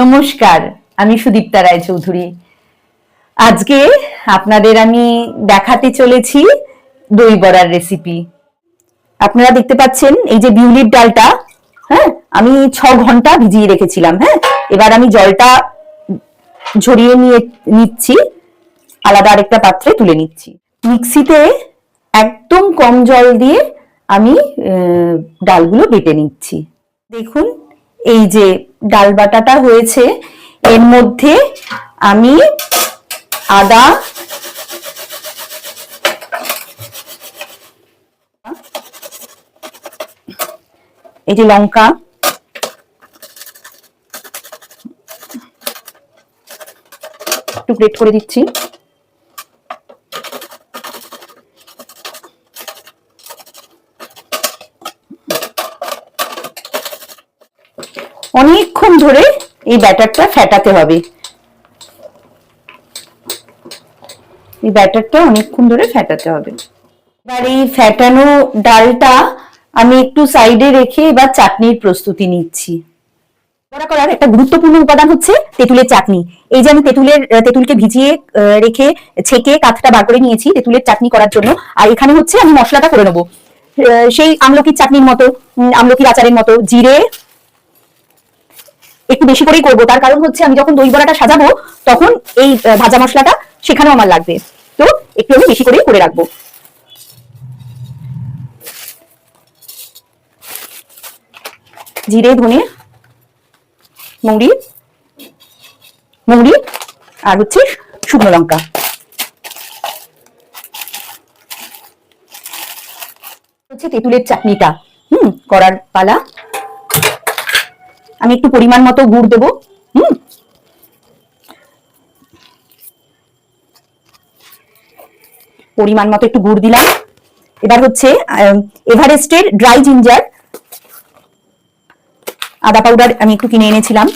নমস্কার, আমি সুদীপ্তা রায়চৌধুরী। আজকে আপনাদের আমি দেখাতে চলেছি দই বড়ার রেসিপি। আপনারা দেখতে পাচ্ছেন এই যে বিউলির ডালটা, হ্যাঁ, আমি 6 ঘন্টা ভিজিয়ে রেখেছিলাম। হ্যাঁ, এবার আমি জলটা ঝরিয়ে নিচ্ছি, আলাদা আরেকটা পাত্রে তুলে নিচ্ছি। মিক্সিতে একদম কম জল দিয়ে আমি ডালগুলো বেটে নিচ্ছি। দেখুন, এই যে ডাল বাটাটা হয়েছে, এর মধ্যে আমি আদা, এই যে লঙ্কা, একটু গ্রেট করে দিচ্ছি, অনেকক্ষণ ধরে এই ব্যাটারটা ফেটাতে হবে। এই ব্যাটারটা অনেকক্ষণ ধরে ফেটাতে হবে। এবার এই ফেটানো ডালটা আমি একটু সাইডে রেখে এবার চাটনির প্রস্তুতি নিচ্ছি। বড়া করার একটা গুরুত্বপূর্ণ উপাদান হচ্ছে তেঁতুলের চাটনি। এই যে আমি তেঁতুলকে ভিজিয়ে রেখে ছেঁকে কাঠটা বার করে নিয়েছি তেঁতুলের চাটনি করার জন্য। আর এখানে হচ্ছে আমি মশলাটা করে নেবো সেই আমলকির চাটনির মতো, আমলকির আচারের মতো। জিরে একটু বেশি করেই করবো, তার কারণ হচ্ছে আমি যখন দই বড়াটা সাজাবো তখন এই ভাজা মশলাটা সেখানেও আমার লাগবে, তো একটু আমি বেশি করেই করে রাখবো। জিরে, ধনে, মৌরি আর হচ্ছে শুকনো লঙ্কা। হচ্ছে তেঁতুলের চাটনিটা করার পালা। আমি একটু পরিমাণ মতো গুড় দেবো। পরিমাণ মতো একটু গুড় দিলাম। এবার হচ্ছে এভারেস্টের ড্রাই জিঞ্জার আদা পাউডার আমি একটু কিনে এনেছিলাম।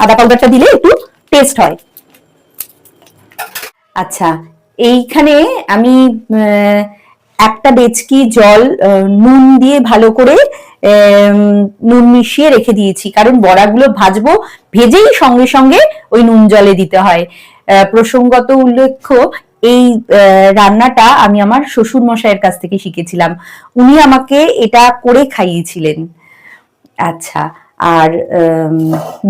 আদা পাউডারটা দিলে একটু টেস্ট হয়। আচ্ছা, এইখানে আমি একটা ডেচকি জল নুন দিয়ে ভালো করে নুন মিশিয়ে রেখে দিয়েছি, কারণ বড়াগুলো ভাজবো, ভেজেই সঙ্গে সঙ্গে ওই নুন জলে দিতে হয়। প্রসঙ্গত উল্লেখ্য, এই রান্নাটা আমি আমার শ্বশুর মশাইয়ের কাছ থেকে শিখেছিলাম, উনি আমাকে এটা করে খাইয়েছিলেন। আচ্ছা, আর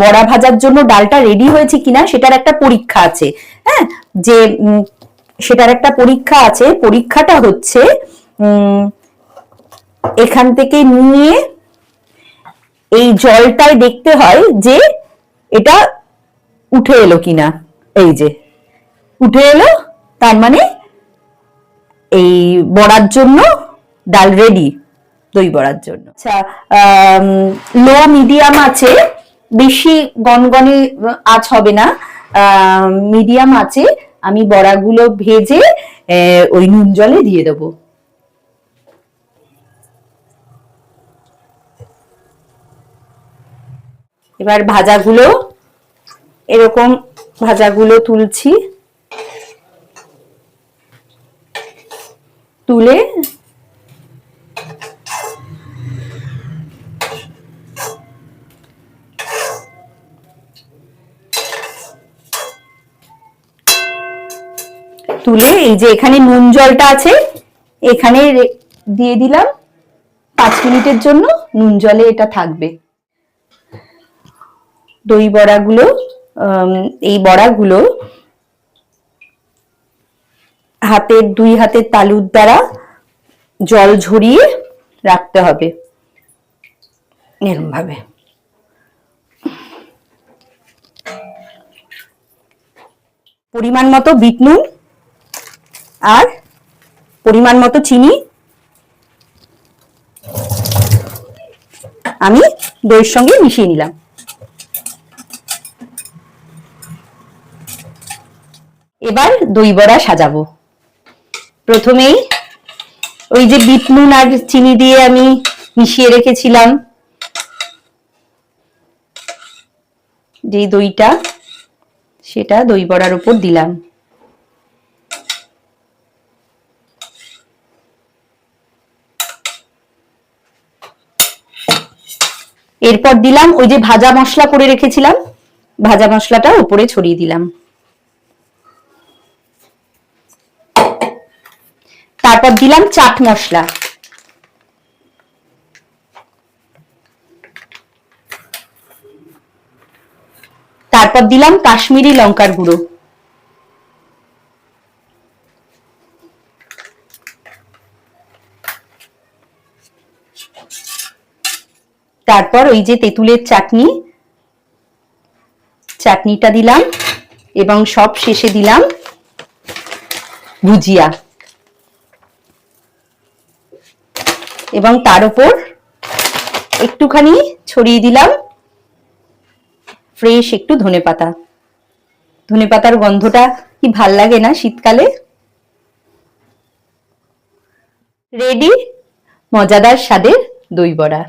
বড়া ভাজার জন্য ডালটা রেডি হয়েছে কিনা সেটার একটা পরীক্ষা আছে। হ্যাঁ, যে সেটার একটা পরীক্ষা আছে। পরীক্ষাটা হচ্ছে এখান থেকে নিয়ে এই জলটায় দেখতে হয় যে এটা উঠে এলো কিনা। এই যে উঠে এলো, তার মানে এই বড়ার জন্য ডাল রেডি, দই বড়ার জন্য। আচ্ছা, লো মিডিয়াম আছে, বেশি গনগনে আঁচ হবে না, মিডিয়াম আছে। আমি বড়াগুলো ভেজে ওই নুন জলে দিয়ে দেবো। এবার ভাজাগুলো এরকম ভাজাগুলো তুলছি, তুলে এই যে এখানে নুন জলটা আছে এখানে দিয়ে দিলাম। 5 মিনিটের জন্য নুন জলে এটা থাকবে। দই বড়াগুলো, এই বড়াগুলো দুই হাতের তালুর দ্বারা জল ঝরিয়ে রাখতে হবে, এরকম ভাবে। পরিমাণ মতো বিট নুন আর পরিমাণ মতো চিনি আমি দইয়ের সঙ্গে মিশিয়ে নিলাম। এবার দই বড়া সাজাবো। প্রথমেই ওই যে বিট নুন আর চিনি দিয়ে আমি মিশিয়ে রেখেছিলাম যে দইটা, সেটা দই বড়ার উপর দিলাম। এরপর দিলাম ওই যে ভাজা মশলা করে রেখেছিলাম ভাজা মশলাটা উপরে ছড়িয়ে দিলাম। তারপর দিলাম চাট মশলা, তারপর দিলাম কাশ্মীরি লঙ্কার গুঁড়ো, তারপর ওই যে তেঁতুলের চাটনিটা দিলাম এবং সব শেষে দিলাম ভুজিয়া এবং তার উপর একটুখানি ছড়িয়ে দিলাম ফ্রেশ একটু ধনেপাতা। ধনেপাতার গন্ধটা কি ভাল লাগে না শীতকালে। রেডি মজাদার স্বাদের দই বড়া।